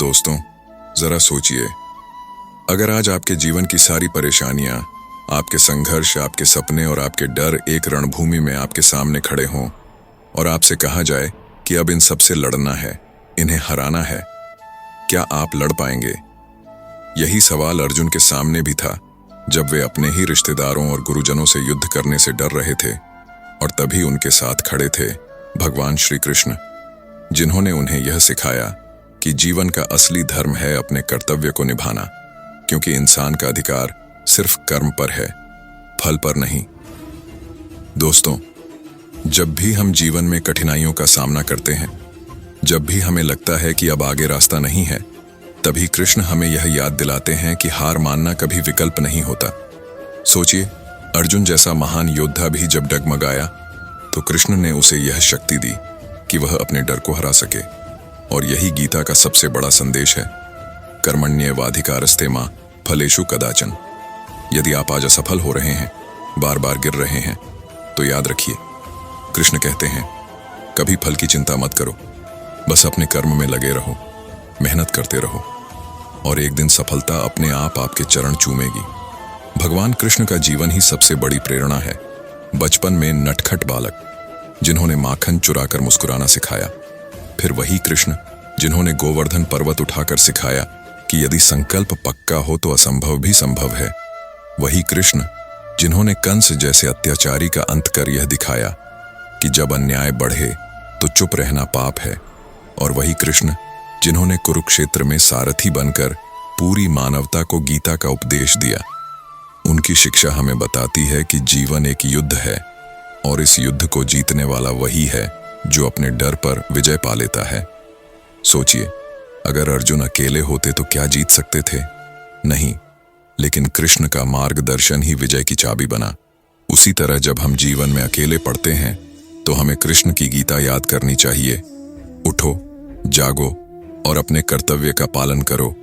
दोस्तों, जरा सोचिए, अगर आज आपके जीवन की सारी परेशानियां, आपके संघर्ष, आपके सपने और आपके डर एक रणभूमि में आपके सामने खड़े हों और आपसे कहा जाए कि अब इन सब से लड़ना है, इन्हें हराना है, क्या आप लड़ पाएंगे? यही सवाल अर्जुन के सामने भी था जब वे अपने ही रिश्तेदारों और गुरुजनों से युद्ध करने से डर रहे थे, और तभी उनके साथ खड़े थे भगवान श्री कृष्ण, जिन्होंने उन्हें यह सिखाया कि जीवन का असली धर्म है अपने कर्तव्य को निभाना, क्योंकि इंसान का अधिकार सिर्फ कर्म पर है, फल पर नहीं। दोस्तों, जब भी हम जीवन में कठिनाइयों का सामना करते हैं, जब भी हमें लगता है कि अब आगे रास्ता नहीं है, तभी कृष्ण हमें यह याद दिलाते हैं कि हार मानना कभी विकल्प नहीं होता। सोचिए, अर्जुन जैसा महान योद्धा भी जब डगमगाया तो कृष्ण ने उसे यह शक्ति दी कि वह अपने डर को हरा सके। और यही गीता का सबसे बड़ा संदेश है, कर्मण्येवाधिकारस्ते मा फलेषु कदाचन। यदि आप आज असफल हो रहे हैं, बार बार गिर रहे हैं, तो याद रखिए, कृष्ण कहते हैं, कभी फल की चिंता मत करो, बस अपने कर्म में लगे रहो, मेहनत करते रहो, और एक दिन सफलता अपने आप आपके चरण चूमेगी। भगवान कृष्ण का जीवन ही सबसे बड़ी प्रेरणा है। बचपन में नटखट बालक जिन्होंने माखन चुराकर मुस्कुराना सिखाया, फिर वही कृष्ण जिन्होंने गोवर्धन पर्वत उठाकर सिखाया कि यदि संकल्प पक्का हो तो असंभव भी संभव है, वही कृष्ण जिन्होंने कंस जैसे अत्याचारी का अंत कर यह दिखाया कि जब अन्याय बढ़े तो चुप रहना पाप है, और वही कृष्ण जिन्होंने कुरुक्षेत्र में सारथी बनकर पूरी मानवता को गीता का उपदेश दिया। उनकी शिक्षा हमें बताती है कि जीवन एक युद्ध है, और इस युद्ध को जीतने वाला वही है जो अपने डर पर विजय पा लेता है। सोचिए, अगर अर्जुन अकेले होते तो क्या जीत सकते थे? नहीं, लेकिन कृष्ण का मार्गदर्शन ही विजय की चाबी बना। उसी तरह जब हम जीवन में अकेले पड़ते हैं तो हमें कृष्ण की गीता याद करनी चाहिए। उठो, जागो और अपने कर्तव्य का पालन करो,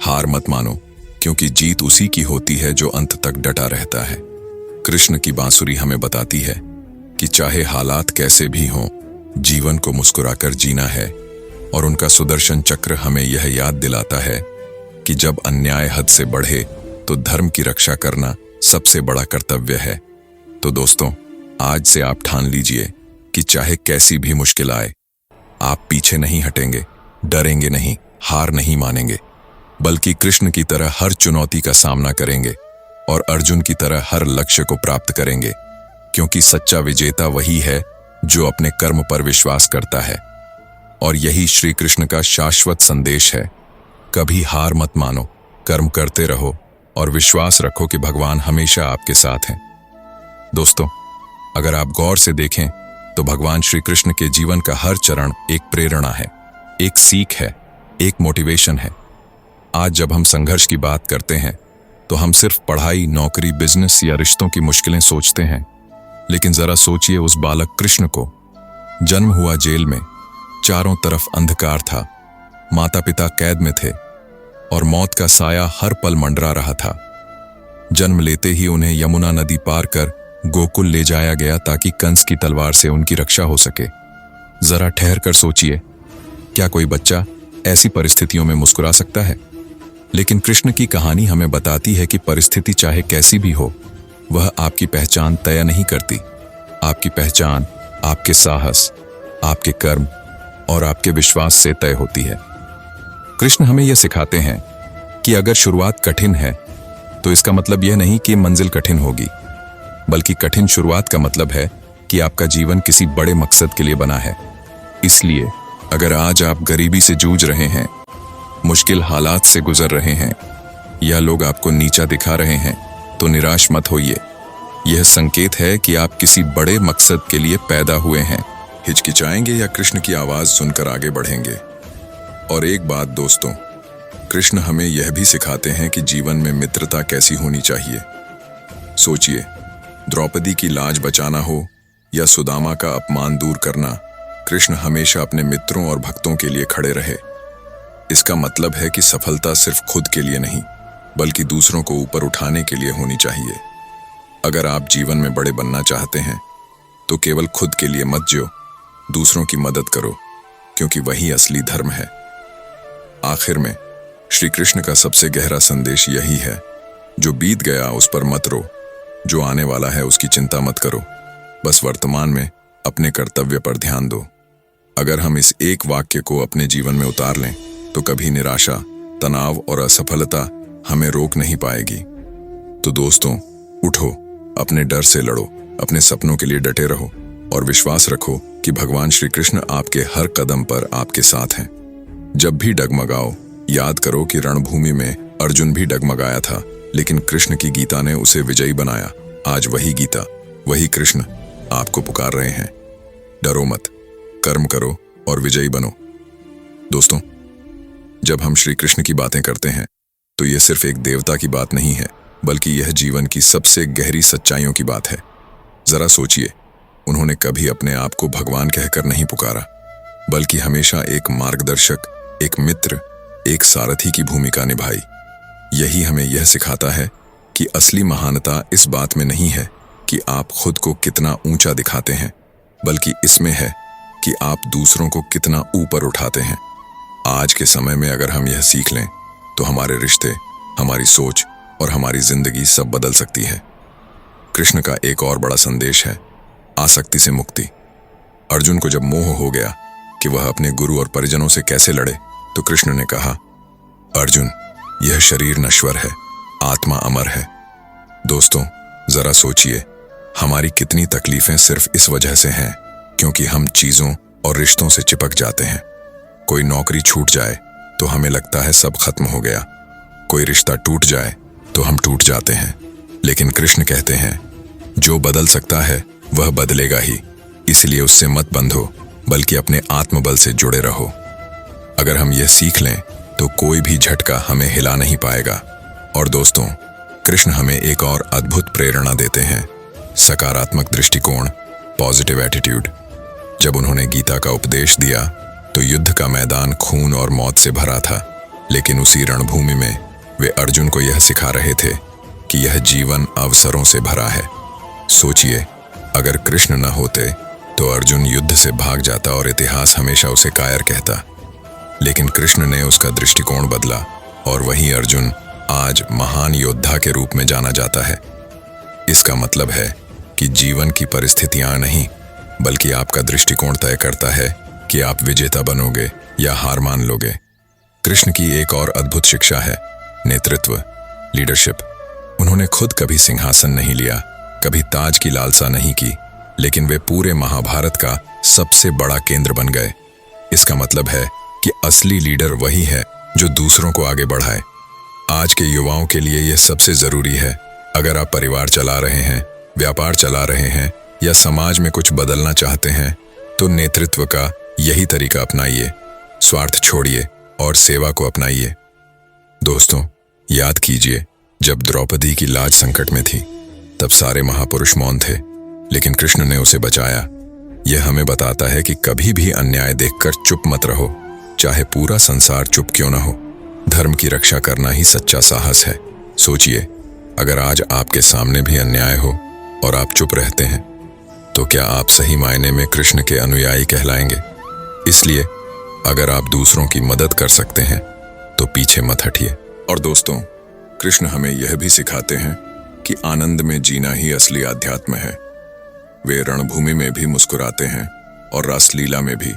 हार मत मानो, क्योंकि जीत उसी की होती है जो अंत तक डटा रहता है। कृष्ण की बांसुरी हमें बताती है कि चाहे हालात कैसे भी हों, जीवन को मुस्कुराकर जीना है, और उनका सुदर्शन चक्र हमें यह याद दिलाता है कि जब अन्याय हद से बढ़े तो धर्म की रक्षा करना सबसे बड़ा कर्तव्य है। तो दोस्तों, आज से आप ठान लीजिए कि चाहे कैसी भी मुश्किल आए, आप पीछे नहीं हटेंगे, डरेंगे नहीं, हार नहीं मानेंगे, बल्कि कृष्ण की तरह हर चुनौती का सामना करेंगे और अर्जुन की तरह हर लक्ष्य को प्राप्त करेंगे, क्योंकि सच्चा विजेता वही है जो अपने कर्म पर विश्वास करता है। और यही श्री कृष्ण का शाश्वत संदेश है, कभी हार मत मानो, कर्म करते रहो और विश्वास रखो कि भगवान हमेशा आपके साथ हैं। दोस्तों, अगर आप गौर से देखें तो भगवान श्री कृष्ण के जीवन का हर चरण एक प्रेरणा है, एक सीख है, एक मोटिवेशन है। आज जब हम संघर्ष की बात करते हैं तो हम सिर्फ पढ़ाई, नौकरी, बिजनेस या रिश्तों की मुश्किलें सोचते हैं, लेकिन जरा सोचिए उस बालक कृष्ण को। जन्म हुआ जेल में, चारों तरफ अंधकार था, माता पिता कैद में थे और मौत का साया हर पल मंडरा रहा था। जन्म लेते ही उन्हें यमुना नदी पार कर गोकुल ले जाया गया ताकि कंस की तलवार से उनकी रक्षा हो सके। जरा ठहर कर सोचिए, क्या कोई बच्चा ऐसी परिस्थितियों में मुस्कुरा सकता है? लेकिन कृष्ण की कहानी हमें बताती है कि परिस्थिति चाहे कैसी भी हो, वह आपकी पहचान तय नहीं करती। आपकी पहचान आपके साहस, आपके कर्म और आपके विश्वास से तय होती है। कृष्ण हमें यह सिखाते हैं कि अगर शुरुआत कठिन है तो इसका मतलब यह नहीं कि मंजिल कठिन होगी, बल्कि कठिन शुरुआत का मतलब है कि आपका जीवन किसी बड़े मकसद के लिए बना है। इसलिए अगर आज आप गरीबी से जूझ रहे हैं, मुश्किल हालात से गुजर रहे हैं, या लोग आपको नीचा दिखा रहे हैं, तो निराश मत होइए। यह संकेत है कि आप किसी बड़े मकसद के लिए पैदा हुए हैं। हिचकिचाएंगे या कृष्ण की आवाज सुनकर आगे बढ़ेंगे? और एक बात दोस्तों, कृष्ण हमें यह भी सिखाते हैं कि जीवन में मित्रता कैसी होनी चाहिए। सोचिए, द्रौपदी की लाज बचाना हो या सुदामा का अपमान दूर करना, कृष्ण हमेशा अपने मित्रों और भक्तों के लिए खड़े रहे। इसका मतलब है कि सफलता सिर्फ खुद के लिए नहीं, बल्कि दूसरों को ऊपर उठाने के लिए होनी चाहिए। अगर आप जीवन में बड़े बनना चाहते हैं तो केवल खुद के लिए मत जियो, दूसरों की मदद करो, क्योंकि वही असली धर्म है। आखिर में श्री कृष्ण का सबसे गहरा संदेश यही है, जो बीत गया उस पर मत रो, जो आने वाला है उसकी चिंता मत करो, बस वर्तमान में अपने कर्तव्य पर ध्यान दो। अगर हम इस एक वाक्य को अपने जीवन में उतार लें तो कभी निराशा, तनाव और असफलता हमें रोक नहीं पाएगी। तो दोस्तों, उठो, अपने डर से लड़ो, अपने सपनों के लिए डटे रहो और विश्वास रखो कि भगवान श्री कृष्ण आपके हर कदम पर आपके साथ हैं। जब भी डगमगाओ, याद करो कि रणभूमि में अर्जुन भी डगमगाया था, लेकिन कृष्ण की गीता ने उसे विजयी बनाया। आज वही गीता, वही कृष्ण आपको पुकार रहे हैं। डरो मत, कर्म करो और विजयी बनो। दोस्तों, जब हम श्री कृष्ण की बातें करते हैं तो यह सिर्फ एक देवता की बात नहीं है, बल्कि यह जीवन की सबसे गहरी सच्चाइयों की बात है। जरा सोचिए, उन्होंने कभी अपने आप को भगवान कहकर नहीं पुकारा, बल्कि हमेशा एक मार्गदर्शक, एक मित्र, एक सारथी की भूमिका निभाई। यही हमें यह सिखाता है कि असली महानता इस बात में नहीं है कि आप खुद को कितना ऊंचा दिखाते हैं, बल्कि इसमें है कि आप दूसरों को कितना ऊपर उठाते हैं। आज के समय में अगर हम यह सीख लें तो हमारे रिश्ते, हमारी सोच और हमारी जिंदगी सब बदल सकती है। कृष्ण का एक और बड़ा संदेश है आसक्ति से मुक्ति। अर्जुन को जब मोह हो गया कि वह अपने गुरु और परिजनों से कैसे लड़े, तो कृष्ण ने कहा, अर्जुन, यह शरीर नश्वर है, आत्मा अमर है। दोस्तों, जरा सोचिए, हमारी कितनी तकलीफें सिर्फ इस वजह से हैं क्योंकि हम चीजों और रिश्तों से चिपक जाते हैं। कोई नौकरी छूट जाए तो हमें लगता है सब खत्म हो गया, कोई रिश्ता टूट जाए तो हम टूट जाते हैं। लेकिन कृष्ण कहते हैं, जो बदल सकता है वह बदलेगा ही, इसलिए उससे मत बंधो, बल्कि अपने आत्मबल से जुड़े रहो। अगर हम यह सीख लें तो कोई भी झटका हमें हिला नहीं पाएगा। और दोस्तों, कृष्ण हमें एक और अद्भुत प्रेरणा देते हैं, सकारात्मक दृष्टिकोण, पॉजिटिव एटीट्यूड। जब उन्होंने गीता का उपदेश दिया तो युद्ध का मैदान खून और मौत से भरा था, लेकिन उसी रणभूमि में वे अर्जुन को यह सिखा रहे थे कि यह जीवन अवसरों से भरा है। सोचिए, अगर कृष्ण न होते तो अर्जुन युद्ध से भाग जाता और इतिहास हमेशा उसे कायर कहता। लेकिन कृष्ण ने उसका दृष्टिकोण बदला और वही अर्जुन आज महान योद्धा के रूप में जाना जाता है। इसका मतलब है कि जीवन की परिस्थितियां नहीं, बल्कि आपका दृष्टिकोण तय करता है कि आप विजेता बनोगे या हार मान लोगे। कृष्ण की एक और अद्भुत शिक्षा है नेतृत्व, लीडरशिप। उन्होंने खुद कभी सिंहासन नहीं लिया, कभी ताज की लालसा नहीं की, लेकिन वे पूरे महाभारत का सबसे बड़ा केंद्र बन गए। इसका मतलब है कि असली लीडर वही है जो दूसरों को आगे बढ़ाए। आज के युवाओं के लिए यह सबसे जरूरी है। अगर आप परिवार चला रहे हैं, व्यापार चला रहे हैं या समाज में कुछ बदलना चाहते हैं, तो नेतृत्व का यही तरीका अपनाइए। स्वार्थ छोड़िए और सेवा को अपनाइए। दोस्तों, याद कीजिए, जब द्रौपदी की लाज संकट में थी तब सारे महापुरुष मौन थे, लेकिन कृष्ण ने उसे बचाया। यह हमें बताता है कि कभी भी अन्याय देखकर चुप मत रहो, चाहे पूरा संसार चुप क्यों न हो। धर्म की रक्षा करना ही सच्चा साहस है। सोचिए, अगर आज आपके सामने भी अन्याय हो और आप चुप रहते हैं, तो क्या आप सही मायने में कृष्ण के अनुयायी कहलाएंगे? इसलिए अगर आप दूसरों की मदद कर सकते हैं तो पीछे मत हटिए। और दोस्तों, कृष्ण हमें यह भी सिखाते हैं कि आनंद में जीना ही असली आध्यात्म है। वे रणभूमि में भी मुस्कुराते हैं और रासलीला में भी।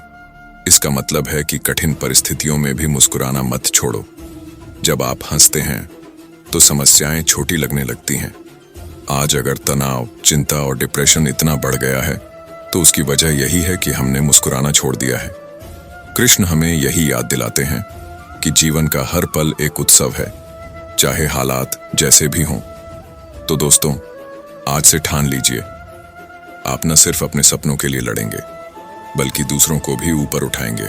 इसका मतलब है कि कठिन परिस्थितियों में भी मुस्कुराना मत छोड़ो। जब आप हंसते हैं तो समस्याएं छोटी लगने लगती हैं। आज अगर तनाव, चिंता और डिप्रेशन इतना बढ़ गया है तो उसकी वजह यही है कि हमने मुस्कुराना छोड़ दिया है। कृष्ण हमें यही याद दिलाते हैं कि जीवन का हर पल एक उत्सव है, चाहे हालात जैसे भी हों। तो दोस्तों, आज से ठान लीजिए, आप न सिर्फ अपने सपनों के लिए लड़ेंगे, बल्कि दूसरों को भी ऊपर उठाएंगे।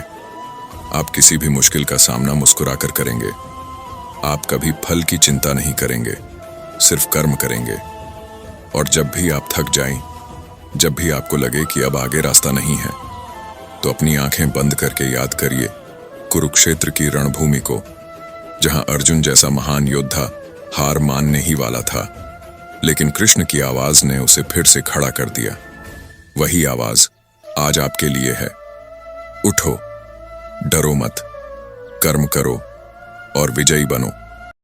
आप किसी भी मुश्किल का सामना मुस्कुरा कर करेंगे। आप कभी फल की चिंता नहीं करेंगे, सिर्फ कर्म करेंगे। और जब भी आप थक जाएं, जब भी आपको लगे कि अब आगे रास्ता नहीं है, तो अपनी आंखें बंद करके याद करिए कुरुक्षेत्र की रणभूमि को, जहां अर्जुन जैसा महान योद्धा हार मानने ही वाला था, लेकिन कृष्ण की आवाज ने उसे फिर से खड़ा कर दिया। वही आवाज आज आपके लिए है। उठो, डरो मत, कर्म करो और विजयी बनो।